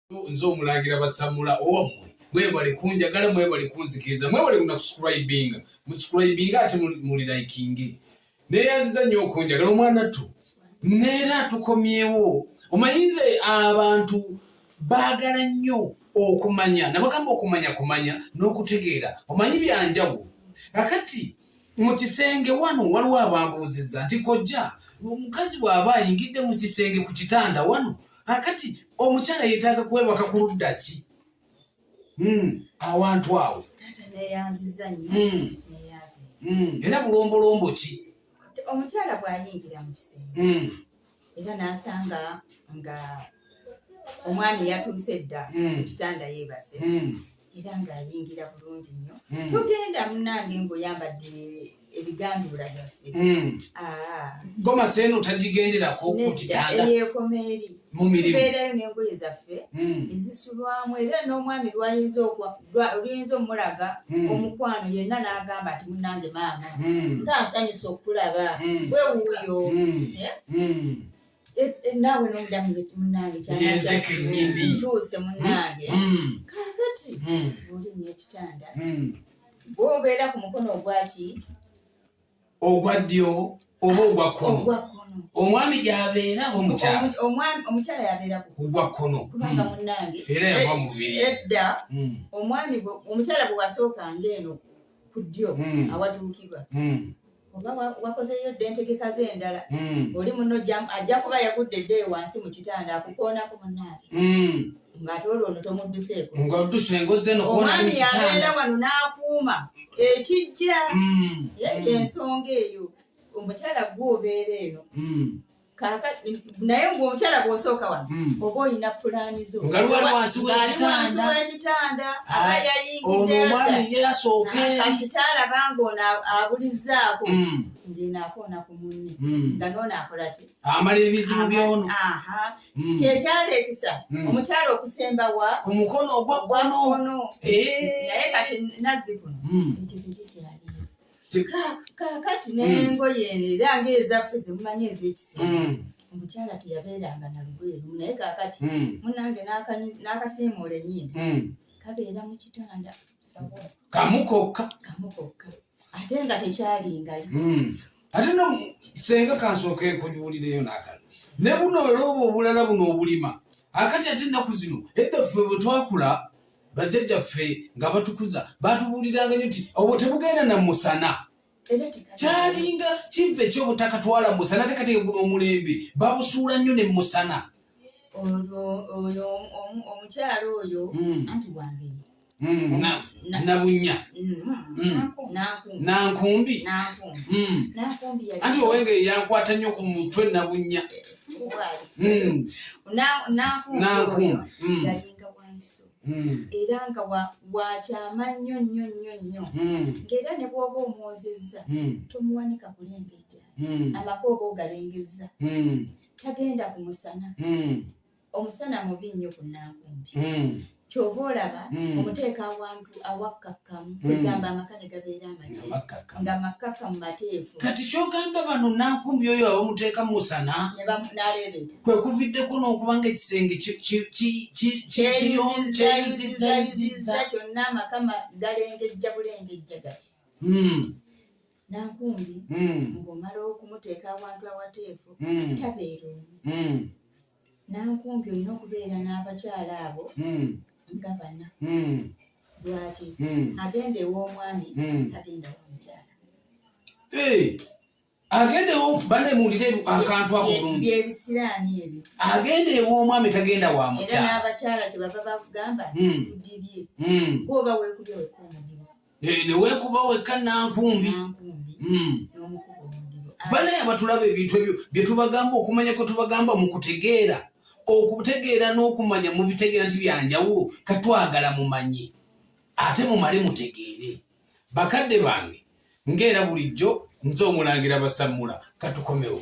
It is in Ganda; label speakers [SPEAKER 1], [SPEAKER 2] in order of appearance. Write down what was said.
[SPEAKER 1] z'omulangira basamula omwe mwebale kunjagala mwebale kunzikiriza mwebale kunakusubscribinga musubscribinga ate muli likinge neyanziza nnyo okunjagala omwana tu neera tukomyewo omanyize abantu baagala nnyo okumanya nabagamba kumanya n'okutegeera omanyi byanjawulo kakati mu kisenge wano waliwo abambuuzizza nti kojja omukazi bw'aba ayingidde mu kisenge ku kitanda wano akati omukyala yeetaaga kwebaka ku ludda ki awantu awo era bulombolombo ki
[SPEAKER 2] omukyala bw'ayingira mu kisenge era n'asanga nga omwami yatuuse dda ku kitanda yeebase era ng'ayingira bulungi nnyo togenda munnange ng'oyambadde ebigambibula byaffe
[SPEAKER 1] goma seeno tagigenderako ku kitanda
[SPEAKER 2] eyeekomeeri tubeerayo n'engoye zaffe ezisulwamu era n'omwami luyinza omulaga omukwano yenna n'agamba ati munnange maama ng'asanyusa okulaba bwe wuuyo naawe n'omudamu munnange kyatuuse munnange kakati bw'olinya ekitanda bw'obeera ku mukono ogwaki
[SPEAKER 1] ogwa ddyo oba ogwa kkono omwami gy'abeera
[SPEAKER 2] omukyala yabeera
[SPEAKER 1] ogwa kkono
[SPEAKER 2] kubanga munnange
[SPEAKER 1] era yava mu bibiri
[SPEAKER 2] edda omukyala bwe wasookanga eno ku ddyo awaduukibwa oba wakozeyo dda entegeka z'endala oli muno ajja kuba yagudde dda wansi mu kitanda akukoonako munnange ng'ate olwono tomudduseeko omwami yabeera wano n'akuuma ekijja ensonga eyo omukyala gw'obeera eno naye ng'omukyala bw'osooka wano oba olina pulaani zo
[SPEAKER 1] nga lwali wansi
[SPEAKER 2] w'ekitanda aba yayingidde kasita alaba ng'ono abulizzaako ng'enaakoona ku munne nga n'ono akola ki
[SPEAKER 1] amala ebizibu by'ono
[SPEAKER 2] kyekyaleekisa omukyala okusembawa
[SPEAKER 1] ku mukono ogwa kkono
[SPEAKER 2] naye kati nazzi kuno ekyo tekikyaliyo kakati n'engoye eno era ng'ezaffe zemumanyi ez'ekisenge omukyala teyabeeranga na lugoye lumu naye kakati munnange n'akasiimuula ennyini kabeera mu kitanda
[SPEAKER 1] kamu kokka
[SPEAKER 2] ate nga tekyalingayo
[SPEAKER 1] ate no senga kansooke kujubulireyo n'akala ne buno olwoba obulala buno obulima akati ate ennaku zino edda ffe bwe twakula bajjajjaffe nga batukuza batubuuliranga nyo nti obwo tebugenda na musana kyalinga kiva ekyobutaka twala musana ate kati guno omulembe babusuula nnyo ne musana
[SPEAKER 2] oyo omukyala oyo anti wange
[SPEAKER 1] nabunya nankumbi anti owenge yankwata nnyo ku mutwe nabunya nankumbi
[SPEAKER 2] era nga wakyama nnyo ng'era ne bw'oba omwozezza tomuwanika kulengejja amaka oba ogalengezza tagenda ku musana omusana mubi nnyo ku nankumbi kyova olaba omuteeka awantu awakkakkamu kwegamba amaka ne gabeera amaki nga makkakkamu mateefu
[SPEAKER 1] kati kyogamba bano nankumbi oyo abamuteeka mu musana
[SPEAKER 2] n'aleebeeta
[SPEAKER 1] kwe kuviddeko n'okuba nga ekisenge kyeyuzizza
[SPEAKER 2] kyonna amaka galengejja bulengejja gati nankumbi ng'omala okumuteeka awantu awateefu tabeera omu nankumbi olina okubeera n'abakyala abo nga bana lwaki agenda ew'omwami agenda w'omukyala
[SPEAKER 1] agenda ewo banemuulire akantu ako bulungi
[SPEAKER 2] byebisiraani ebyo
[SPEAKER 1] agenda ew'omwami tagenda wa mukyala
[SPEAKER 2] era n'abakyala kyebava bakugamba kudibye gwoba weekubye wekka omudibo
[SPEAKER 1] neweekuba wekka nankumbi
[SPEAKER 2] n'omukuba omudibo
[SPEAKER 1] banaye abatulaba ebintu ebyo bye tubagamba okumanya kwe tubagamba mu kutegeera okutegeera n'okumanya mubitegeera nti byanjawulo katwagala mumanye ate mumale mutegeere bakadde bange ng'era bulijjo nze omulangira basamula katukomewo